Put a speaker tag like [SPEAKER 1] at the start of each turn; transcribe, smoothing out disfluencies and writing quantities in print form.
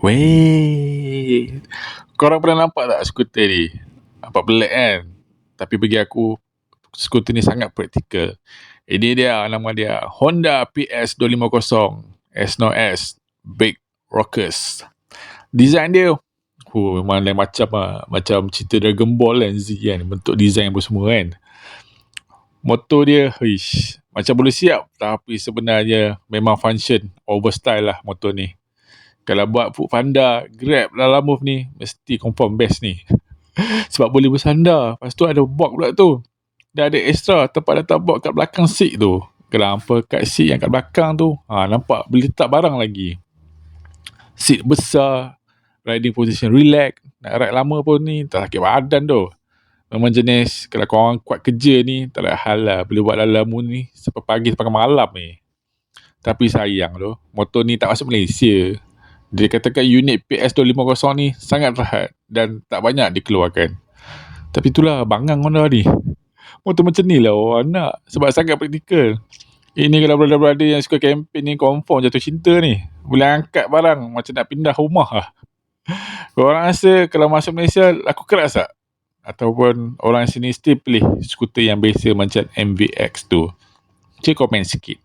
[SPEAKER 1] Weh, korang pernah nampak tak skuter ni? Nampak pelik kan? Tapi bagi aku, skuter ni sangat praktikal. Ini dia, nama dia Honda PS250 S0S Big Rockers. Design dia, memang lain macam lah. Macam cerita Dragon Ball kan, Z kan, bentuk design apa semua kan. Motor dia, macam boleh siap, tapi sebenarnya memang function overstyle lah motor ni. Kalau buat Foodpanda, Grab, Lalamove ni, mesti confirm best ni. Sebab boleh bersandar. Lepas tu ada box pula tu. Dah ada extra tempat letak box kat belakang seat tu. Kalau hampa kat seat yang kat belakang tu, nampak boleh letak barang lagi. Seat besar, riding position relax. Nak ride lama pun ni, tak sakit badan tu. Memang jenis, kalau korang kuat kerja ni, tak ada hal lah. Boleh buat dalam ni, sampai pagi sampai malam ni. Tapi sayang tu, motor ni tak masuk Malaysia. Dia katakan unit PS250 ni sangat rahat dan tak banyak dikeluarkan. Tapi itulah bangang Honda ni. Motor macam ni lah orang nak, sebab sangat praktikal. Ini kalau brother-brother yang suka camping ni confirm jatuh cinta ni. Boleh angkat barang macam nak pindah rumah lah. Korang rasa kalau masuk Malaysia laku keras tak? Ataupun orang sini still pilih skuter yang biasa macam MVX tu? Cik komen sikit.